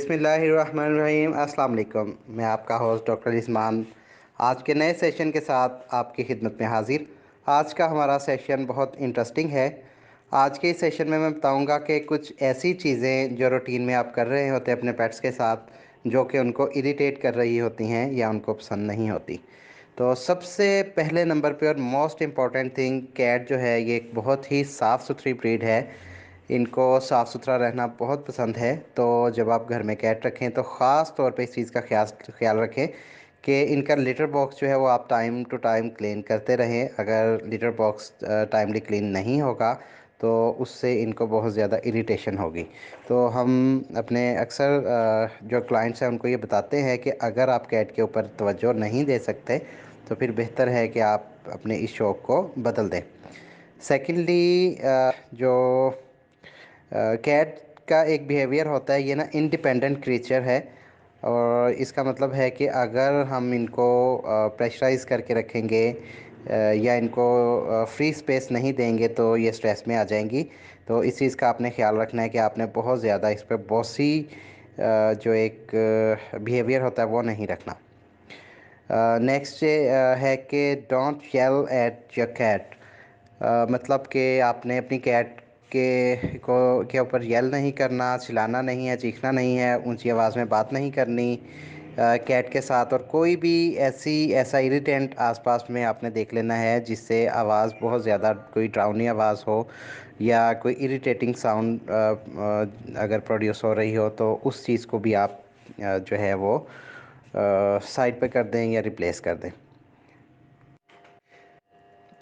बिस्मिल्लाहिर्रहमानिर्रहीम। अस्सलाम वालेकुम। मैं आपका होस्ट डॉक्टर इस्मान आज के नए सेशन के साथ आपकी खिदमत में हाज़िर। आज का हमारा सेशन बहुत इंटरेस्टिंग है। आज के इस सेशन में मैं बताऊंगा कि कुछ ऐसी चीज़ें जो रूटीन में आप कर रहे होते हैं अपने पेट्स के साथ, जो कि उनको इरिटेट कर रही होती हैं या उनको पसंद नहीं होती। तो सबसे पहले नंबर पे और मोस्ट इम्पॉर्टेंट थिंग, कैट जो है ये एक बहुत ही साफ़ सुथरी ब्रीड है। इनको साफ़ सुथरा रहना बहुत पसंद है। तो जब आप घर में कैट रखें तो ख़ास तौर पे इस चीज़ का ख्याल रखें कि इनका लिटर बॉक्स जो है वो आप टाइम टू टाइम क्लीन करते रहें। अगर लिटर बॉक्स टाइमली क्लीन नहीं होगा तो उससे इनको बहुत ज़्यादा इरिटेशन होगी। तो हम अपने अक्सर जो क्लाइंट्स हैं उनको ये बताते हैं कि अगर आप कैट के ऊपर तवज्जो नहीं दे सकते तो फिर बेहतर है कि आप अपने इस शौक़ को बदल दें। सेकेंडली, जो कैट का एक बिहेवियर होता है, ये ना इंडिपेंडेंट क्रीचर है। और इसका मतलब है कि अगर हम इनको प्रेशराइज़ करके रखेंगे या इनको फ्री स्पेस नहीं देंगे तो ये स्ट्रेस में आ जाएंगी। तो इस चीज़ का आपने ख्याल रखना है कि आपने बहुत ज़्यादा इस पर बॉसी जो एक बिहेवियर होता है वो नहीं रखना। नेक्स्ट है कि don't yell at your cat. मतलब कि आपने अपनी कैट के ऊपर येल नहीं करना, चिल्लाना नहीं है, चीखना नहीं है, ऊंची आवाज़ में बात नहीं करनी कैट के साथ। और कोई भी ऐसा इरिटेंट आसपास में आपने देख लेना है जिससे आवाज़ बहुत ज़्यादा, कोई ड्राउनी आवाज़ हो या कोई इरिटेटिंग साउंड अगर प्रोड्यूस हो रही हो, तो उस चीज़ को भी आप जो है वो साइड पे कर दें या रिप्लेस कर दें।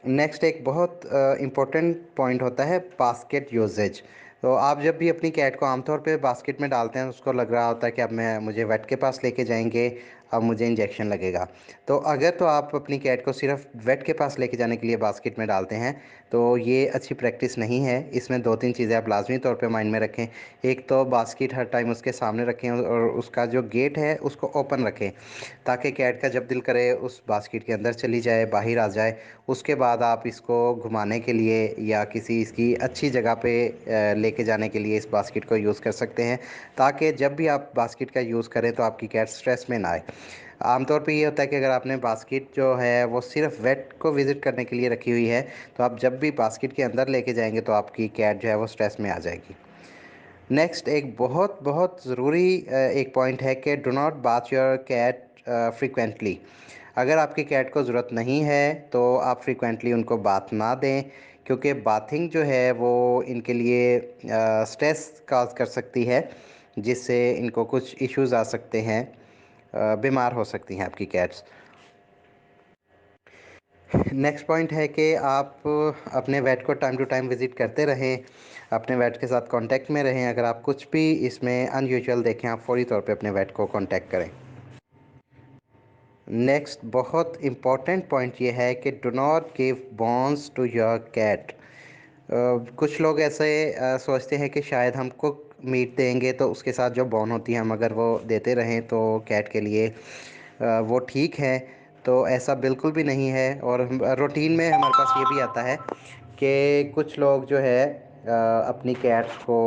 नेक्स्ट एक बहुत इम्पोर्टेंट पॉइंट होता है बास्केट यूजेज। तो आप जब भी अपनी कैट को आमतौर पे बास्केट में डालते हैं, उसको लग रहा होता है कि अब मुझे वेट के पास लेके जाएंगे, अब मुझे इंजेक्शन लगेगा। तो अगर तो आप अपनी कैट को सिर्फ वेट के पास लेके जाने के लिए बास्केट में डालते हैं तो ये अच्छी प्रैक्टिस नहीं है। इसमें दो तीन चीज़ें आप लाजमी तौर पे माइंड में रखें। एक तो बास्केट हर टाइम उसके सामने रखें और उसका जो गेट है उसको ओपन रखें, ताकि कैट का जब दिल करे उस बास्केट के अंदर चली जाए, बाहर आ जाए। उसके बाद आप इसको घुमाने के लिए या किसी इसकी अच्छी जगह पे लेके जाने के लिए इस बास्केट को यूज़ कर सकते हैं, ताकि जब भी आप बास्केट का यूज़ करें तो आपकी कैट स्ट्रेस में ना आए। आमतौर पे ये होता है कि अगर आपने बास्केट जो है वो सिर्फ वेट को विज़िट करने के लिए रखी हुई है, तो आप जब भी बास्केट के अंदर लेके जाएंगे तो आपकी कैट जो है वो स्ट्रेस में आ जाएगी। नेक्स्ट एक बहुत बहुत ज़रूरी एक पॉइंट है कि do not bath your cat frequently. अगर आपकी कैट को ज़रूरत नहीं है तो आप फ्रीक्वेंटली उनको बाथ ना दें, क्योंकि बाथिंग जो है वो इनके लिए स्ट्रेस काज कर सकती है, जिससे इनको कुछ इश्यूज़ आ सकते हैं, बीमार हो सकती हैं आपकी कैट्स। नेक्स्ट पॉइंट है कि आप अपने वेट को टाइम टू टाइम विज़िट करते रहें, अपने वेट के साथ कांटेक्ट में रहें। अगर आप कुछ भी इसमें अनयूजुअल देखें, आप फ़ौरी तौर पे अपने वेट को कांटेक्ट करें। नेक्स्ट बहुत इम्पॉर्टेंट पॉइंट ये है कि do not give bones to your cat. कुछ लोग ऐसे सोचते हैं कि शायद हम कुक मीट देंगे तो उसके साथ जो बॉन होती है हम अगर वो देते रहें तो कैट के लिए वो ठीक है। तो ऐसा बिल्कुल भी नहीं है। और रूटीन में हमारे पास ये भी आता है कि कुछ लोग जो है अपनी कैट्स को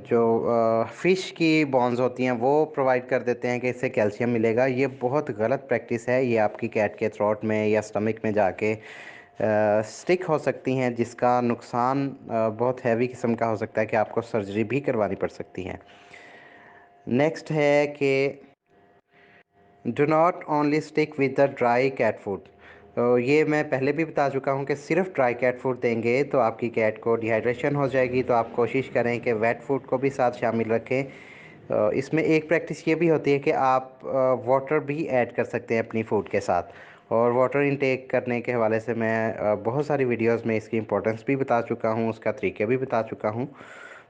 जो फ़िश की बॉन्स होती हैं वो प्रोवाइड कर देते हैं कि इससे कैल्शियम मिलेगा। ये बहुत गलत प्रैक्टिस है। ये आपकी कैट के थ्रोट में या स्टमक में जाके स्टिक हो सकती हैं, जिसका नुकसान बहुत हैवी किस्म का हो सकता है कि आपको सर्जरी भी करवानी पड़ सकती है। नेक्स्ट है कि do not only stick with the dry cat food. तो ये मैं पहले भी बता चुका हूँ कि सिर्फ ड्राई कैट फूड देंगे तो आपकी कैट को डिहाइड्रेशन हो जाएगी। तो आप कोशिश करें कि वेट फूड को भी साथ शामिल रखें। इसमें एक प्रैक्टिस ये भी होती है कि आप वाटर भी ऐड कर सकते हैं अपनी फ़ूड के साथ। और वाटर इनटेक करने के हवाले से मैं बहुत सारी वीडियोस में इसकी इम्पोर्टेंस भी बता चुका हूँ, उसका तरीके भी बता चुका हूँ।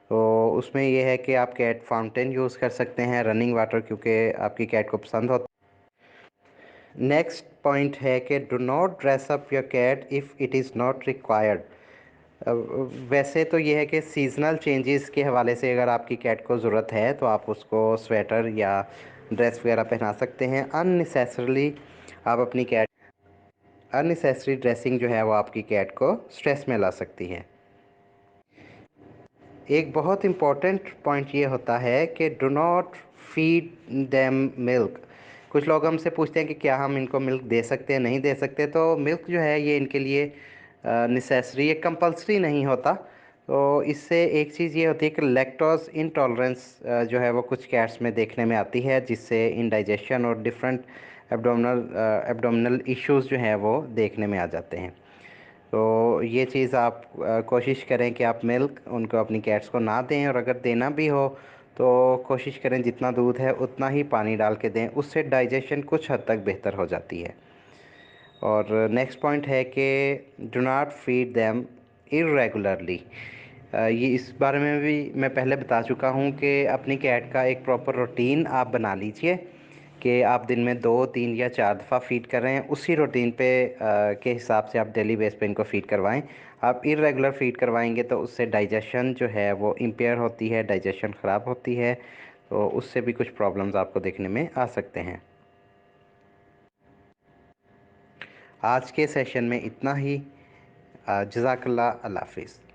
तो उसमें यह है कि आप कैट फाउंटेन यूज़ कर सकते हैं, रनिंग वाटर, क्योंकि आपकी कैट को पसंद होता है। नेक्स्ट पॉइंट है कि do not dress up your cat if it is not required. वैसे तो ये है कि सीज़नल चेंजेस के हवाले से अगर आपकी कैट को ज़रूरत है तो आप उसको स्वेटर या ड्रेस वगैरह पहना सकते हैं। अननेसेसरली आप अपनी कैट अननेसेसरी ड्रेसिंग जो है वो आपकी कैट को स्ट्रेस में ला सकती है। एक बहुत इम्पोर्टेंट पॉइंट ये होता है कि do not feed them milk. कुछ लोग हमसे पूछते हैं कि क्या हम इनको मिल्क दे सकते हैं, नहीं दे सकते। तो मिल्क जो है ये इनके लिए नेसेसरी, ये कंपलसरी नहीं होता। तो इससे एक चीज़ ये होती है कि लैक्टोज इंटॉलरेंस जो है वो कुछ कैट्स में देखने में आती है, जिससे इंडाइजेशन और डिफरेंट एब्डोमिनल इश्यूज जो हैं वो देखने में आ जाते हैं। तो ये चीज़ आप कोशिश करें कि आप मिल्क उनको, अपनी कैट्स को ना दें, और अगर देना भी हो तो कोशिश करें जितना दूध है उतना ही पानी डाल के दें, उससे डाइजेशन कुछ हद तक बेहतर हो जाती है। और नेक्स्ट पॉइंट है कि do not feed them irregularly. ये इस बारे में भी मैं पहले बता चुका हूँ कि अपनी कैट का एक प्रॉपर रूटीन आप बना लीजिए कि आप दिन में 2 3 या 4 दफ़ा फ़ीड कर रहे हैं। उसी रूटीन पे के हिसाब से आप डेली बेस पे इनको फ़ीड करवाएं। आप इरेगुलर फ़ीड करवाएंगे तो उससे डाइजेशन जो है वो इम्पेयर होती है, डाइजेशन ख़राब होती है। तो उससे भी कुछ प्रॉब्लम्स आपको देखने में आ सकते हैं। आज के सेशन में इतना ही। जज़ाकल्लाह, अल्लाह हाफ़िज़।